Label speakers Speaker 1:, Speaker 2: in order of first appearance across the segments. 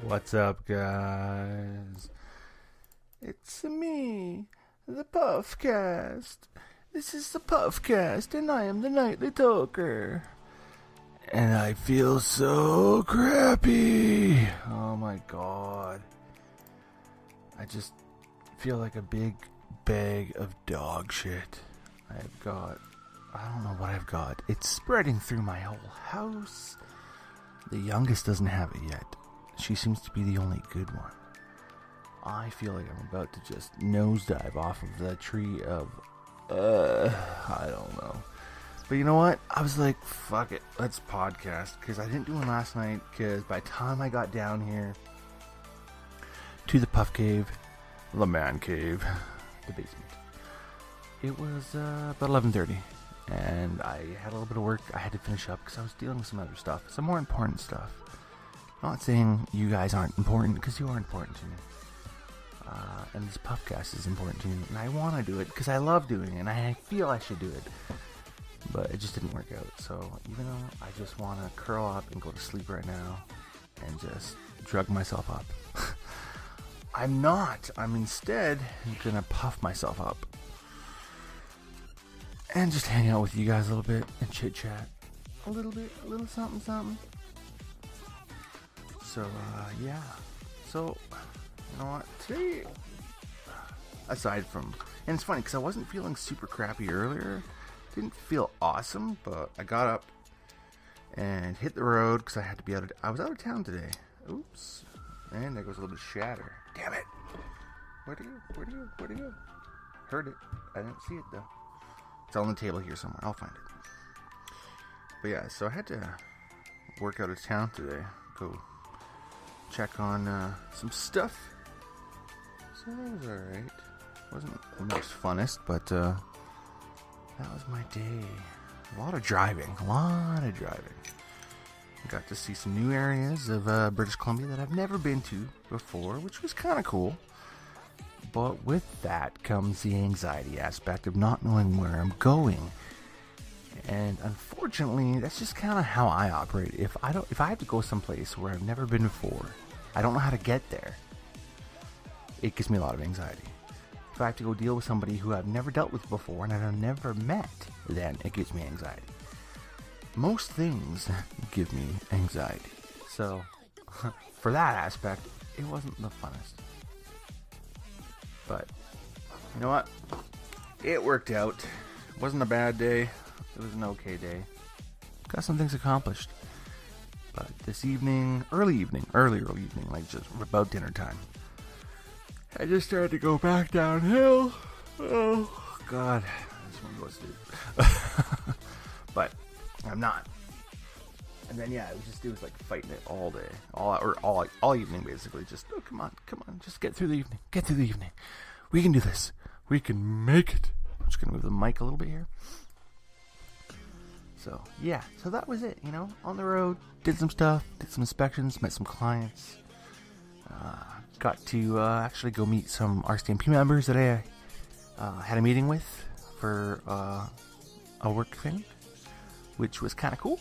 Speaker 1: What's up, guys? It's me, the Puffcast. This is the Puffcast, and I am the Nightly Talker. And I feel so crappy. Oh my god. I just feel like a big bag of dog shit. I don't know what I've got. It's spreading through my whole house. The youngest doesn't have it yet. She seems to be the only good one. I feel like I'm about to just nosedive off of the tree of, I don't know. But you know what? I was like, fuck it, let's podcast. Because I didn't do one last night, because by the time I got down here to the Puff Cave, the Man Cave, the basement, it was about 11:30. And I had a little bit of work I had to finish up because I was dealing with some other stuff, some more important stuff. Not saying you guys aren't important, because you are important to me. And this Puffcast is important to me, and I want to do it because I love doing it, and I feel I should do it. But it just didn't work out, so even though I just want to curl up and go to sleep right now and just drug myself up, I'm not. I'm instead going to puff myself up and just hang out with you guys a little bit and chit-chat a little bit, a little something. So, yeah. So, you know what? Today, aside from... And it's funny, because I wasn't feeling super crappy earlier. Didn't feel awesome, but I got up and hit the road, because I was out of town today. Oops. And there goes a little bit of shatter. Damn it. Where'd it go? Heard it. I didn't see it, though. It's on the table here somewhere. I'll find it. But yeah, so I had to work out of town today. Go check on some stuff. So that was alright. Wasn't the most funnest, but that was my day. A lot of driving. Got to see some new areas of British Columbia that I've never been to before, which was kind of cool. But with that comes the anxiety aspect of not knowing where I'm going. And unfortunately, that's just kind of how I operate. If I have to go someplace where I've never been before, I don't know how to get there, it gives me a lot of anxiety. If I have to go deal with somebody who I've never dealt with before and I've never met, then it gives me anxiety. Most things give me anxiety. So, for that aspect, it wasn't the funnest. But, you know what? It worked out. It wasn't a bad day. It was an okay day. Got some things accomplished. But this evening, early evening, like just about dinner time, I just started to go back downhill. Oh, God. This one goes through. But I'm not. And then, yeah, it was like fighting it all day. All evening, basically. Just, oh, come on. Just get through the evening. We can do this. We can make it. I'm just going to move the mic a little bit here. So, yeah. So that was it, On the road, did some stuff, did some inspections, met some clients. Got to actually go meet some RCMP members that I had a meeting with for a work thing, which was kind of cool.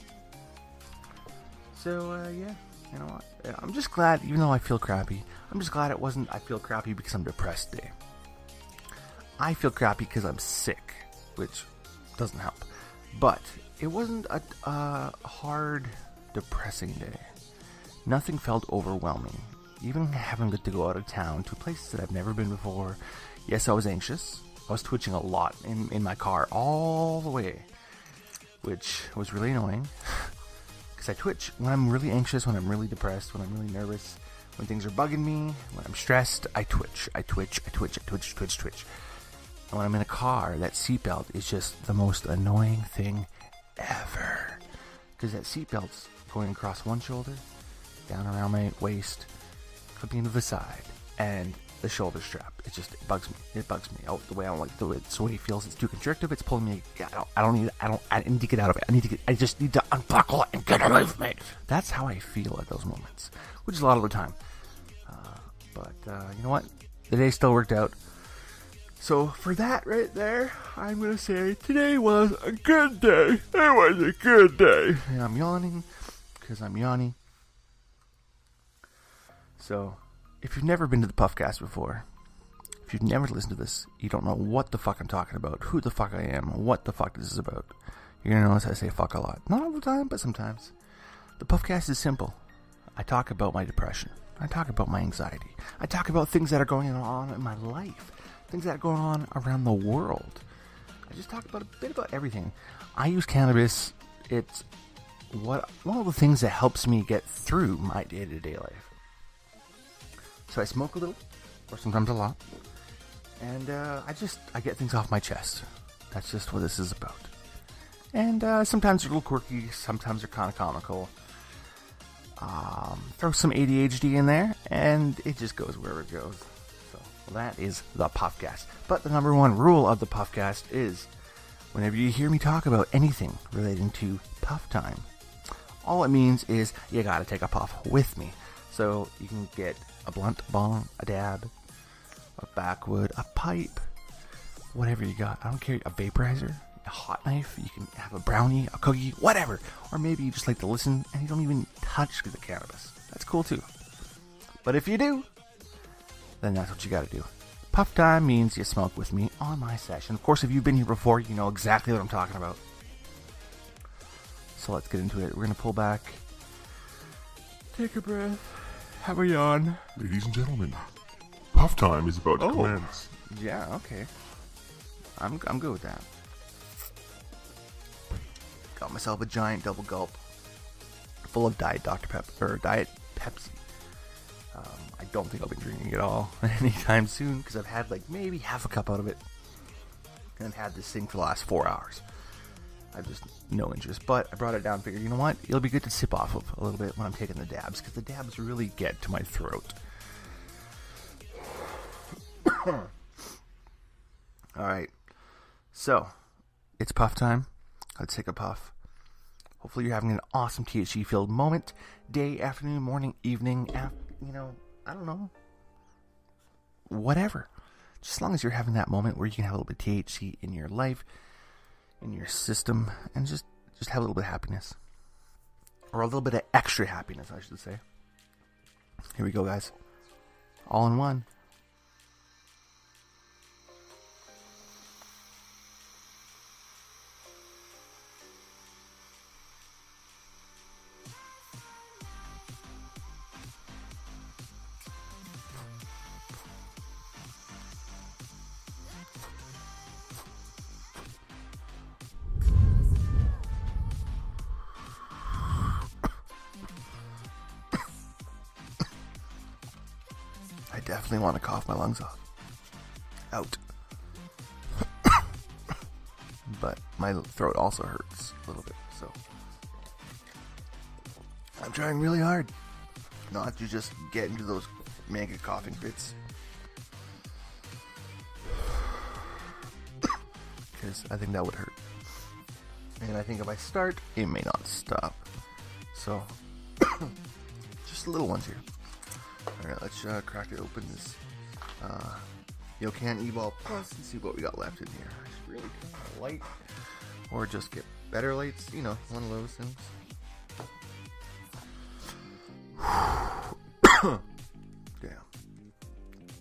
Speaker 1: So, yeah, you know what? I'm just glad, even though I feel crappy, I'm just glad it wasn't I feel crappy because I'm depressed day. I feel crappy because I'm sick, which doesn't help. But it wasn't a hard, depressing day. Nothing felt overwhelming. Even having to go out of town to places that I've never been before. Yes, I was anxious. I was twitching a lot in my car all the way, which was really annoying. Because I twitch when I'm really anxious, when I'm really depressed, when I'm really nervous, when things are bugging me, when I'm stressed, I twitch. And when I'm in a car, that seatbelt is just the most annoying thing ever. Because that seatbelt's going across one shoulder, down around my waist, clipping to the side, and the shoulder strap. It bugs me. Oh, the way I don't like the way it feels. It's too constrictive. It's pulling me. I need to get out of it. I just need to unbuckle it and get it away from me. That's how I feel at those moments, which is a lot of the time. But you know what? The day still worked out. So for that right there, I'm going to say today was a good day. It was a good day. And I'm yawning because I'm yawning. So, if you've never been to the Puffcast before, if you've never listened to this, you don't know what the fuck I'm talking about, who the fuck I am, what the fuck this is about. You're gonna notice I say fuck a lot. Not all the time, but sometimes. The Puffcast is simple. I talk about my depression. I talk about my anxiety. I talk about things that are going on in my life. Things that are going on around the world. I just talk about a bit about everything. I use cannabis. It's one of the things that helps me get through my day-to-day life. So I smoke a little, or sometimes a lot, and I get things off my chest. That's just what this is about. And sometimes they're a little quirky, sometimes they're kind of comical. Throw some ADHD in there, and it just goes wherever it goes. So that is the Puffcast. But the number one rule of the Puffcast is, whenever you hear me talk about anything relating to puff time, all it means is you gotta take a puff with me. So you can get a blunt, bong, a dab, a backwood, a pipe, whatever you got. I don't care, a vaporizer, a hot knife, you can have a brownie, a cookie, whatever. Or maybe you just like to listen and you don't even touch the cannabis. That's cool too. But if you do, then that's what you gotta do. Puff time means you smoke with me on my session. Of course, if you've been here before, you know exactly what I'm talking about. So let's get into it. We're gonna pull back, take a breath, have a yawn.
Speaker 2: Ladies and gentlemen, puff time is about to commence.
Speaker 1: Yeah, okay. I'm good with that. Got myself a giant double gulp full of Diet Dr. Pepper, or Diet Pepsi. I don't think I'll be drinking it all anytime soon, because I've had like maybe half a cup out of it, and I've had this thing for the last 4 hours. I've just no interest, but I brought it down and figured, you know what, it'll be good to sip off of a little bit when I'm taking the dabs, because the dabs really get to my throat. Alright, so it's puff time. Let's take a puff. Hopefully you're having an awesome THC filled moment, day, afternoon, morning, evening, I don't know, whatever. Just as long as you're having that moment where you can have a little bit of THC in your life, in your system, and just have a little bit of happiness. Or a little bit of extra happiness, I should say. Here we go, guys. All in one. I definitely want to cough my lungs off. Out. But my throat also hurts a little bit, so I'm trying really hard not to just get into those mega coughing fits. Because I think that would hurt. And I think if I start, it may not stop. So, just little ones here. Alright, let's crack it open, this Yocan Evolve Plus, and see what we got left in here. Just really light, or just get better lights, one of those things. Damn.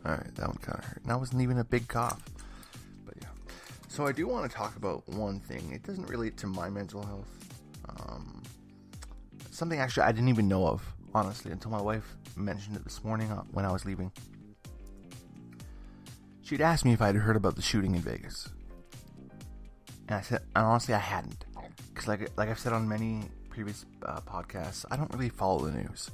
Speaker 1: Alright, that one kind of hurt. And that wasn't even a big cough. But yeah. So I do want to talk about one thing. It doesn't relate to my mental health. Something actually I didn't even know of, honestly, until my wife mentioned it this morning when I was leaving. She'd asked me if I'd heard about the shooting in Vegas, and I said, and honestly, I hadn't, because like I've said on many previous podcasts, I don't really follow the news.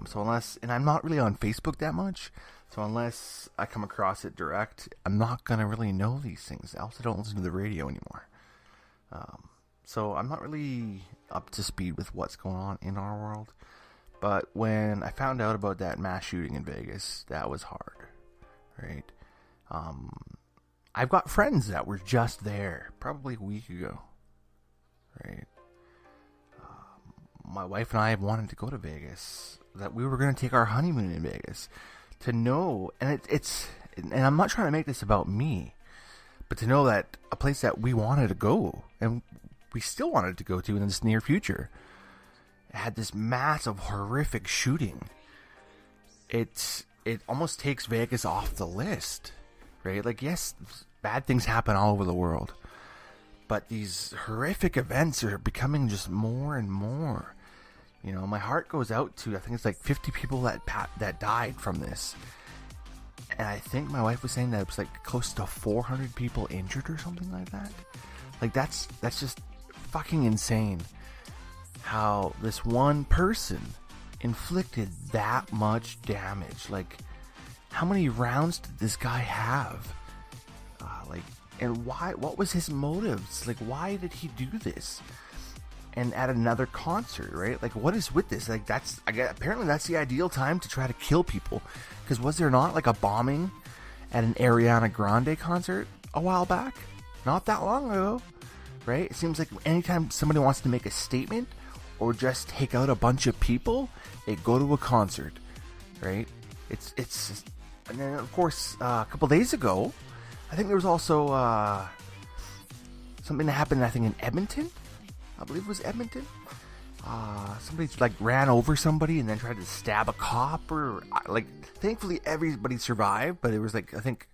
Speaker 1: So and I'm not really on Facebook that much, so unless I come across it direct, I'm not gonna really know these things. I also don't listen to the radio anymore. So I'm not really up to speed with what's going on in our world. But when I found out about that mass shooting in Vegas, that was hard, right? I've got friends that were just there probably a week ago, right? My wife and I have wanted to go to Vegas, that we were going to take our honeymoon in Vegas, to know, and and I'm not trying to make this about me, but to know that a place that we wanted to go, and we still wanted to go to in this near future, had this massive, horrific shooting. it almost takes Vegas off the list, right? Like, yes, bad things happen all over the world, but these horrific events are becoming just more and more. You know, my heart goes out to, I think it's like 50 people that died from this. And I think my wife was saying that it was like close to 400 people injured or something like that. Like, that's just fucking insane how this one person inflicted that much damage. Like, how many rounds did this guy have? And why? What was his motives? Like, why did he do this? And at another concert, right? Like, what is with this? Like, apparently that's the ideal time to try to kill people. Because was there not like a bombing at an Ariana Grande concert a while back? Not that long ago, right? It seems like anytime somebody wants to make a statement or just take out a bunch of people, they go to a concert, right? It's just, and then of course a couple days ago, I think there was also something that happened, I think in Edmonton. I believe it was Edmonton. Somebody like ran over somebody and then tried to stab a cop, or like, thankfully everybody survived, but it was like, I think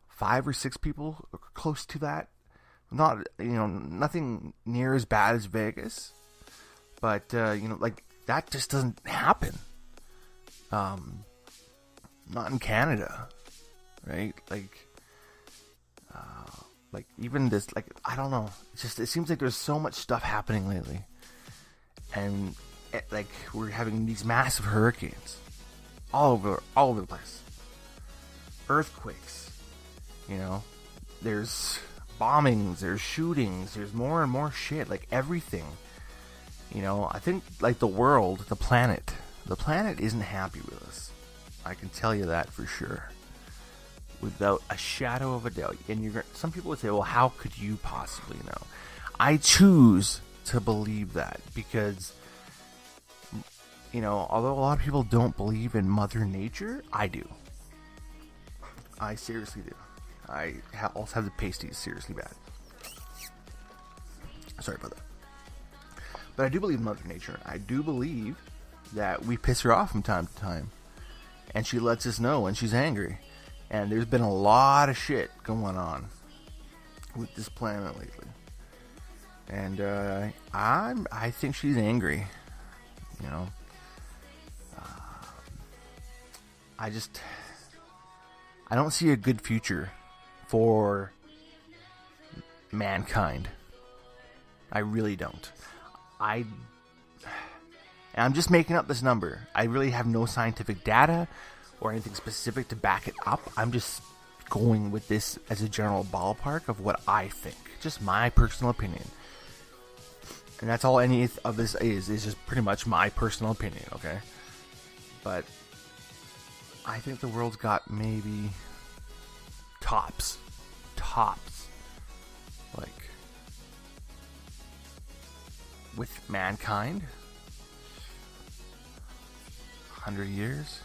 Speaker 1: 5 or 6 people close to that. Not, nothing near as bad as Vegas, but like, that just doesn't happen. Not in Canada, right? Like even this, like, I don't know. It seems like there's so much stuff happening lately, and like, we're having these massive hurricanes all over the place. Earthquakes, there's bombings, there's shootings, there's more and more shit. Like, everything, I think, like, the planet isn't happy with us. I can tell you that for sure, without a shadow of a doubt. And some people would say, well, how could you possibly know? I choose to believe that because, although a lot of people don't believe in Mother Nature, I do. I seriously do. I also have the pasties seriously bad. Sorry about that. But I do believe in Mother Nature. I do believe that we piss her off from time to time, and she lets us know when she's angry. And there's been a lot of shit going on with this planet lately. And I think she's angry. I don't see a good future for mankind. I really don't. I'm just making up this number. I really have no scientific data or anything specific to back it up. I'm just going with this as a general ballpark of what I think. Just my personal opinion. And that's all any of this is just pretty much my personal opinion, okay? But I think the world's got maybe tops, like, with mankind, 100 years,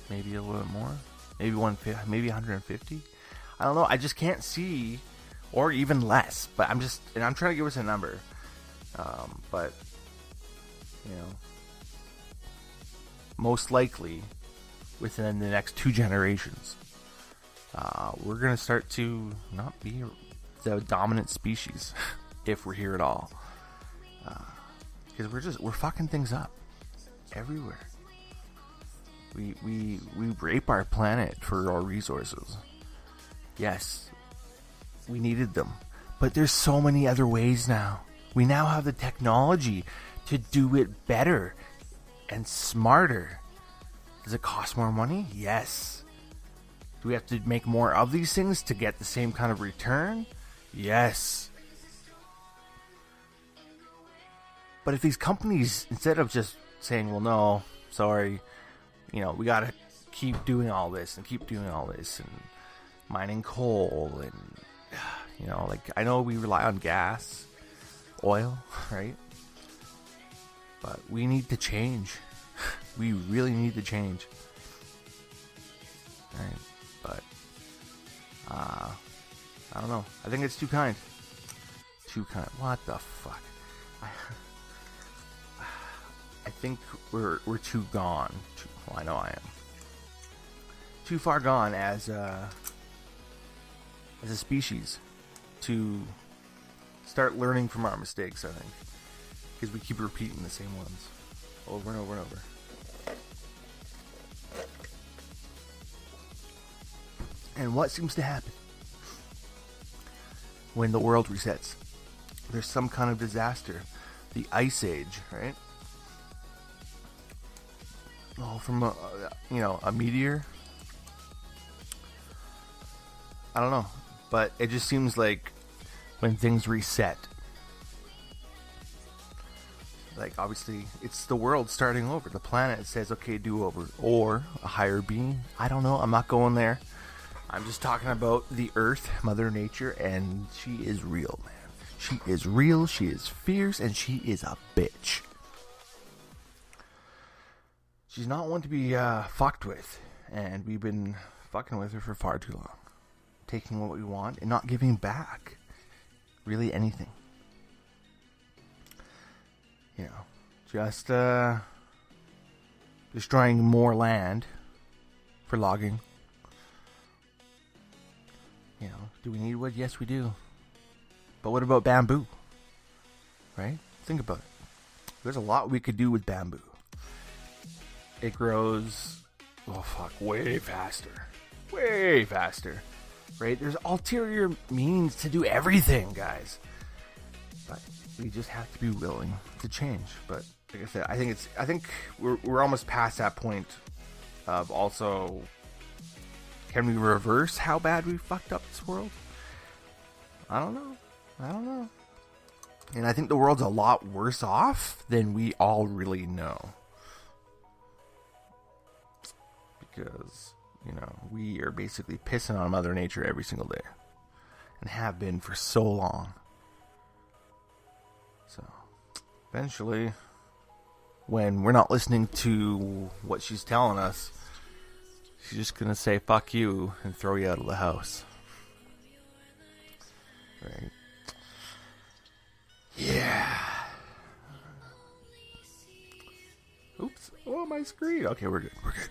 Speaker 1: maybe a little bit more, maybe 150. I don't know. I just can't see, or even less. But I'm trying to give us a number. But most likely within the next 2 generations, we're gonna start to not be the dominant species if we're here at all. Because we're fucking things up everywhere. We rape our planet for our resources. Yes, we needed them, but there's so many other ways now. We now have the technology to do it better and smarter. Does it cost more money? Yes. Do we have to make more of these things to get the same kind of return? Yes. But if these companies, instead of just saying, well, no, sorry, we gotta keep doing all this and mining coal and, like, I know we rely on gas, oil, right? But we need to change. We really need to change. Right? But, I don't know. I think it's too kind. What the fuck? I think we're too gone. Well, I know I am. Too far gone as a species to start learning from our mistakes, I think. Because we keep repeating the same ones over and over and over. And what seems to happen when the world resets? There's some kind of disaster. The Ice Age, right? Oh, from a meteor? I don't know. But it just seems like when things reset, like obviously it's the world starting over. The planet says, okay, do over. Or a higher being. I don't know. I'm not going there. I'm just talking about the earth, Mother Nature, and she is real, man. She is real, she is fierce, and she is a bitch. She's not one to be fucked with, and we've been fucking with her for far too long. Taking what we want and not giving back really anything. You know, just destroying more land for logging. You know, do we need wood? Yes, we do. But what about bamboo? Right? Think about it. There's a lot we could do with bamboo. It grows, way faster. Way faster. Right? There's ulterior means to do everything, guys. But we just have to be willing to change. But like I said, I think we're almost past that point of also, can we reverse how bad we fucked up this world? I don't know. And I think the world's a lot worse off than we all really know. Because, we are basically pissing on Mother Nature every single day. And have been for so long. So, eventually, when we're not listening to what she's telling us, she's just gonna say, fuck you, and throw you out of the house. Right? Yeah. Oops. Oh, my screen. Okay, we're good. Right.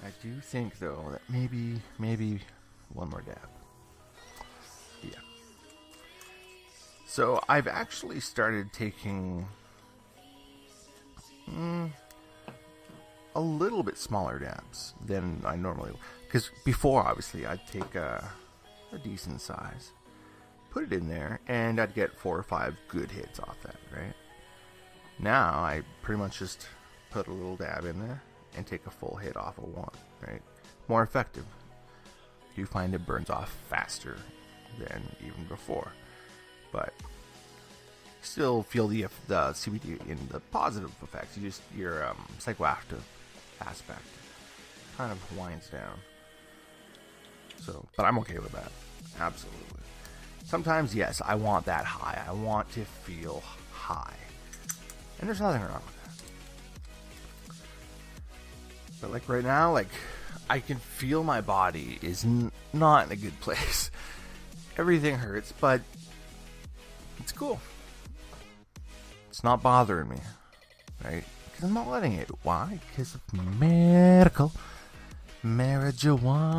Speaker 1: I do think, though, that maybe one more dab. Yeah. So, I've actually started taking a little bit smaller dabs than I normally would. Because before, obviously, I'd take a decent size, put it in there, and I'd get 4 or 5 good hits off that, right? Now, I pretty much just put a little dab in there and take a full hit off of one, right? More effective. You find it burns off faster than even before. But still feel the CBD in the positive effects. Your psychoactive aspect kind of winds down. So, but I'm okay with that. Absolutely. Sometimes, yes, I want that high. I want to feel high. And there's nothing wrong with that. But like right now, I can feel my body is not in a good place. Everything hurts, but it's cool. It's not bothering me, right? Because I'm not letting it. Why? Because of medical marijuana.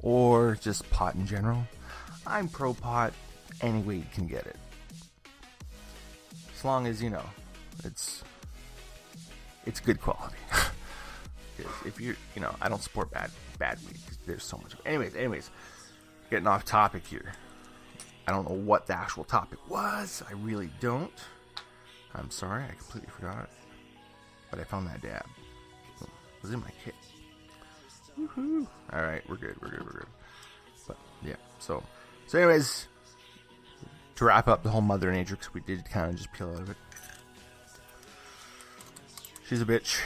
Speaker 1: Or just pot in general. I'm pro pot any way you can get it. As long as, it's good quality. If you're, I don't support bad weed. There's so much. Anyways, getting off topic here. I don't know what the actual topic was. I really don't. I'm sorry. I completely forgot it. But I found that dab. It was in my kit. Woohoo. Alright, we're good. But, yeah. So anyways, to wrap up the whole Mother Nature, because we did kind of just peel out of it. She's a bitch.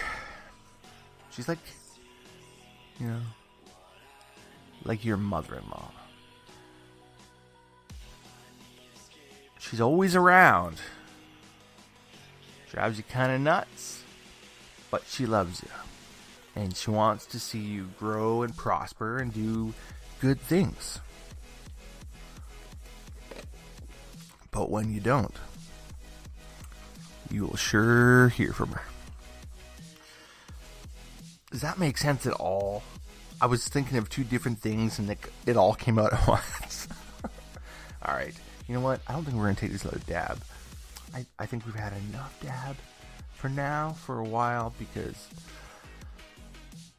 Speaker 1: She's like, like your mother-in-law. She's always around. Drives you kind of nuts, but she loves you. And she wants to see you grow and prosper and do good things. But when you don't, you will sure hear from her. Does that make sense at all? I was thinking of two different things and it all came out at once. Alright, you know what? I don't think we're going to take this another dab. I think we've had enough dab for now, for a while, because,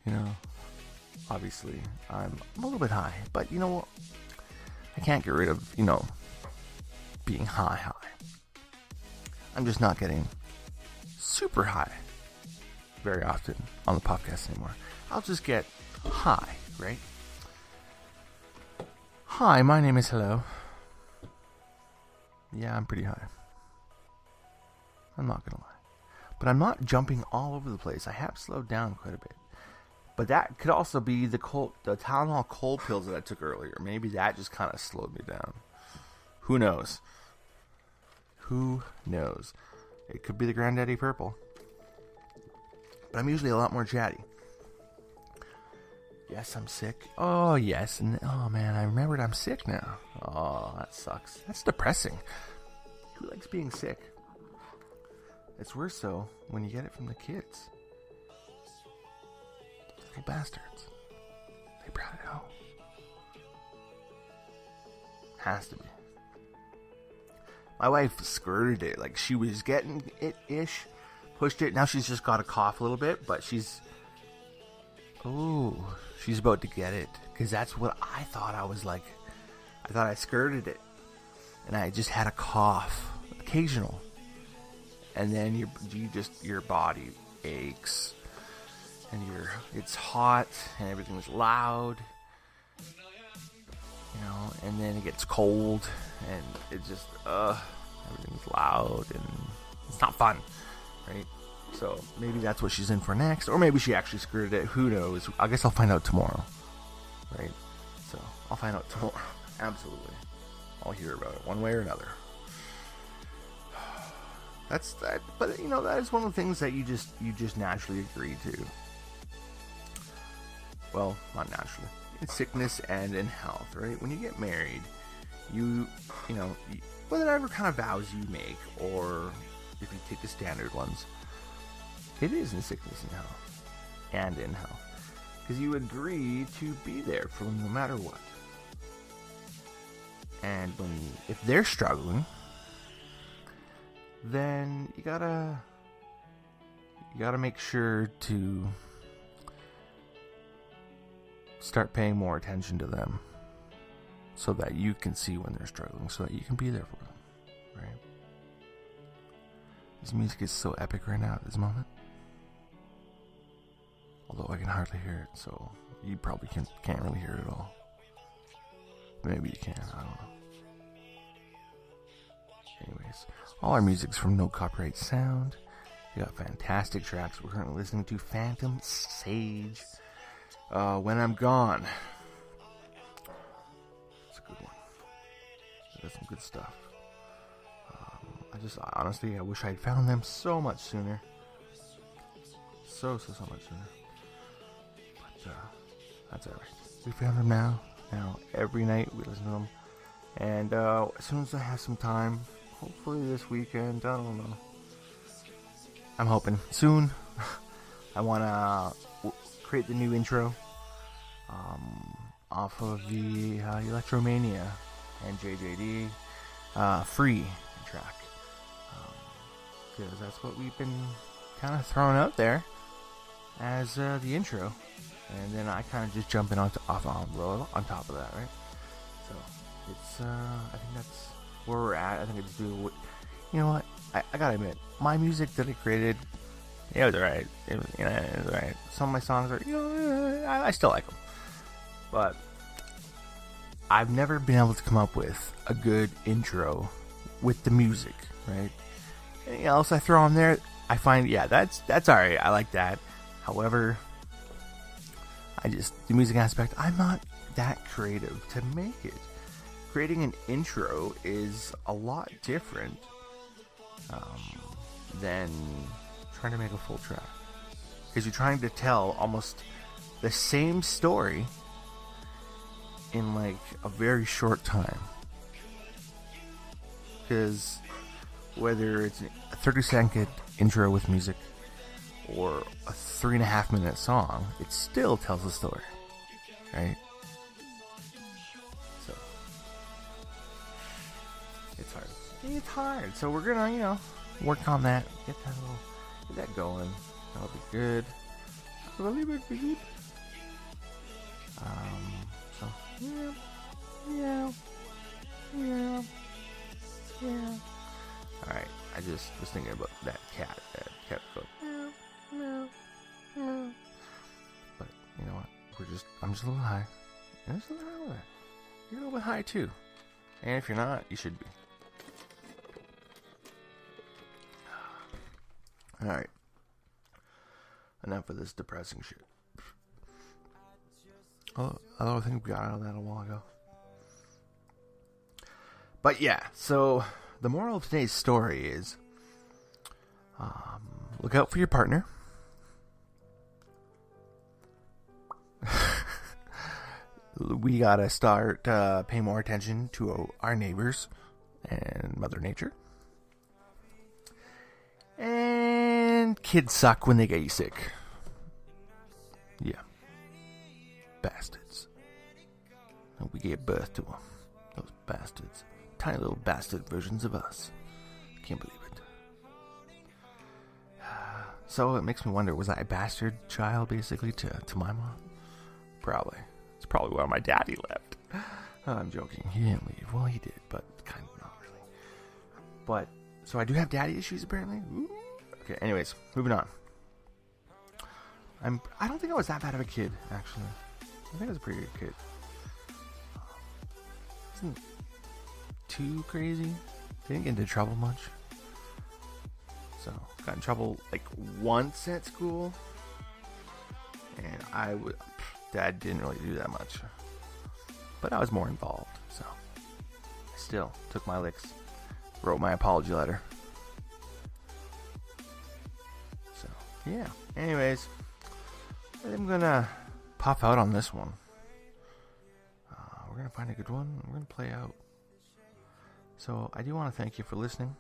Speaker 1: you know, obviously I'm a little bit high. But you know what? I can't get rid of, you know, being high. I'm just not getting super high very often on the podcast anymore. I'll just get high, right? Hi, my name is Hello. Yeah, I'm pretty high. I'm not gonna lie. But I'm not jumping all over the place. I have slowed down quite a bit. But that could also be the Tylenol cold pills that I took earlier. Maybe that just kind of slowed me down. Who knows? Who knows? It could be the Granddaddy Purple. But I'm usually a lot more chatty. Yes, I'm sick. Oh, yes. And oh, man, I remembered I'm sick now. Oh, that sucks. That's depressing. Who likes being sick? It's worse, though, when you get it from the kids. Little bastards. They brought it home. Has to be. My wife skirted it. Like, she was getting it-ish. Pushed it. Now she's just got a cough a little bit. But she's... Oh, she's about to get it. Because that's what I thought I was like. I thought I skirted it. And I just had a cough. Occasional. And then your body aches. And it's hot. And everything's loud. You know, and then it gets cold. And it just, everything's loud. And it's not fun. Right? So maybe that's what she's in for next. Or maybe she actually skirted it. Who knows? I guess I'll find out tomorrow. Right? So I'll find out tomorrow. Absolutely. I'll hear about it one way or another. That's that. But you know, that is one of the things that you just naturally agree to. Well, not naturally. In sickness and in health, right? When you get married, you know, whatever kind of vows you make, or if you take the standard ones, it is in sickness and health, and in health, because you agree to be there for them no matter what. And if they're struggling, then you gotta make sure to start paying more attention to them, so that you can see when they're struggling, so that you can be there for them, right? This music is so epic right now at this moment. Although I can hardly hear it, so you probably can't really hear it at all. Maybe you can, I don't know. Anyways, all our music's from No Copyright Sound. We got fantastic tracks. We're currently listening to Phantom Sage, When I'm Gone. It's a good one. That's some good stuff. I wish I'd found them so much sooner. So much sooner. But, that's alright. We found them now. Now, every night we listen to them. And, as soon as I have some time, hopefully this weekend, I don't know. I'm hoping soon. I want to create the new intro, off of the, Electromania and JJD, free track. Because that's what we've been kind of throwing out there as the intro, and then I kind of just jump in on top of that, right? So it's I think that's where we're at. I think it's you know what? I gotta admit, my music that I created, it was alright. It was alright. Some of my songs are, I still like them, but I've never been able to come up with a good intro with the music, right? Anything else I throw on there, I find, that's alright. I like that. However, the music aspect, I'm not that creative to make it. Creating an intro is a lot different than trying to make a full track. Because you're trying to tell almost the same story in like a very short time. Because whether it's a 30-second intro with music or a 3.5-minute song, it still tells a story, right? So it's hard. So we're gonna, work on that, get that going. That'll be good. I believe it'll be good. So yeah. Alright, I just was thinking about that cat kept going meow. But you know what? I'm just a little high. And there's nothing wrong with that. You're a little bit high too. And if you're not, you should be. Alright. Enough of this depressing shit. Although I think we got out of that a while ago. But yeah, so the moral of today's story is look out for your partner. We gotta start paying more attention to our neighbors and Mother Nature. And kids suck when they get you sick. Yeah. Bastards. And we gave birth to them. Those bastards. Tiny little bastard versions of us. Can't believe it. So it makes me wonder, was I a bastard child basically to my mom? Probably. It's probably why my daddy left. I'm joking. He didn't leave. Well, he did, but kind of not really. But, so I do have daddy issues apparently. Ooh. Okay, anyways, moving on. I don't think I was that bad of a kid, actually. I think I was a pretty good kid. Wasn't too crazy. Didn't get into trouble much. So, got in trouble like once at school. And Dad didn't really do that much. But I was more involved, so I still took my licks. Wrote my apology letter. So, yeah. Anyways, I'm gonna pop out on this one. We're gonna find a good one. We're gonna play out. So I do want to thank you for listening.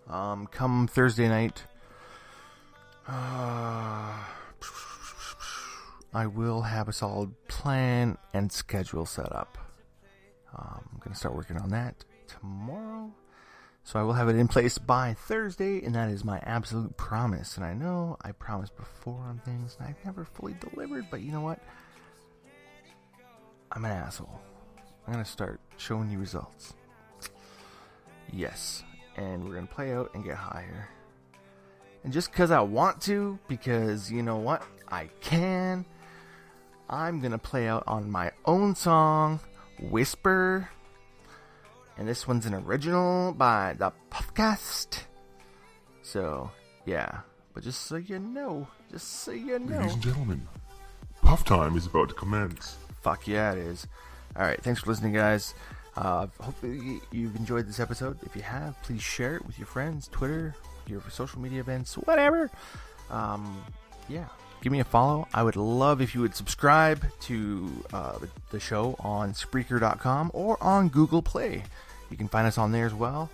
Speaker 1: Come Thursday night, I will have a solid plan and schedule set up. I'm gonna start working on that tomorrow. So I will have it in place by Thursday, and that is my absolute promise. And I know I promised before on things, and I've never fully delivered, but you know what? I'm an asshole. I'm going to start showing you results. Yes, and we're going to play out and get higher. And just because I want to, because you know what? I can. I'm going to play out on my own song, Whisper. And this one's an original by the Puffcast. So, yeah. But just so you know.
Speaker 2: Ladies and gentlemen, Puff Time is about to commence.
Speaker 1: Fuck yeah, it is. Alright, thanks for listening, guys. Hopefully you've enjoyed this episode. If you have, please share it with your friends, Twitter, your social media events, whatever. Yeah. Give me a follow. I would love if you would subscribe to the show on Spreaker.com or on Google Play. You can find us on there as well.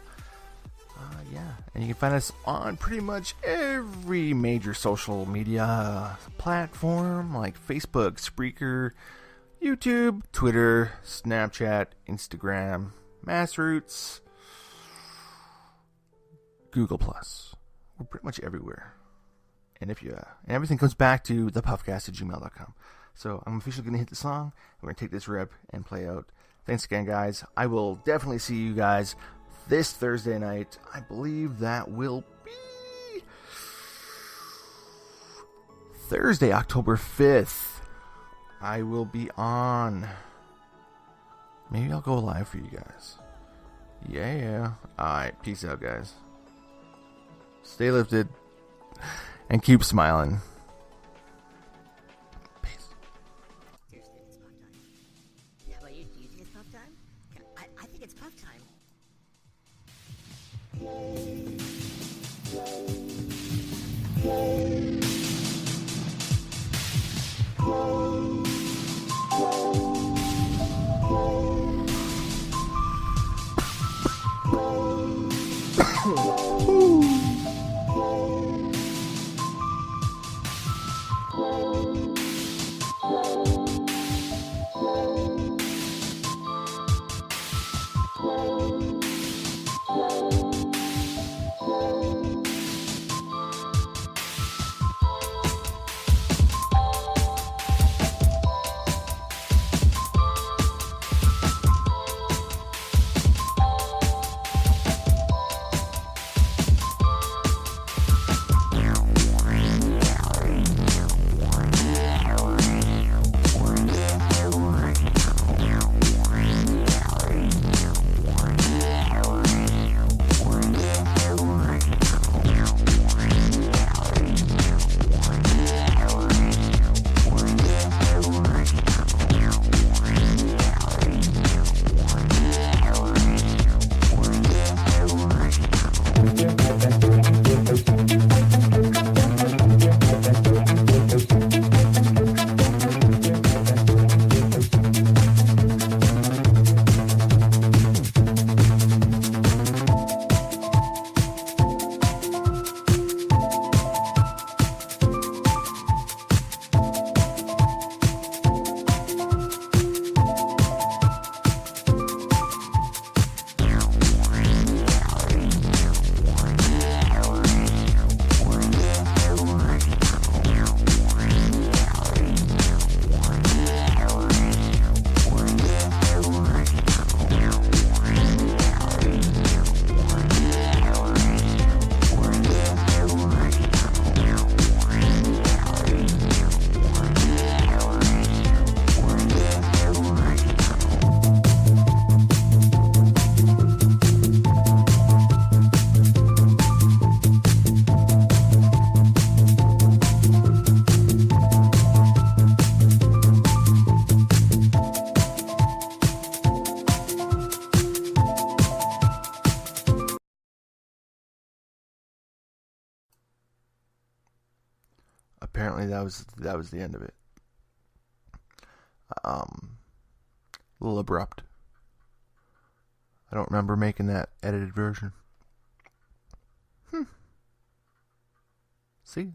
Speaker 1: Yeah, and you can find us on pretty much every major social media platform like Facebook, Spreaker, YouTube, Twitter, Snapchat, Instagram, Massroots, Google+. We're pretty much everywhere. And if you and everything comes back to thepuffcast@gmail.com. So I'm officially going to hit the song. We're going to take this rip and play out. Thanks again, guys. I will definitely see you guys this Thursday night. I believe that will be Thursday, October 5th. I will be on. Maybe I'll go live for you guys. Yeah. Alright, peace out, guys. Stay lifted. And keep smiling. Peace.
Speaker 3: Seriously, it's puff time. How about you? Do you think it's puff time? I think it's puff time.
Speaker 1: apparently that was the end of it. A little abrupt. I don't remember making that edited version. See?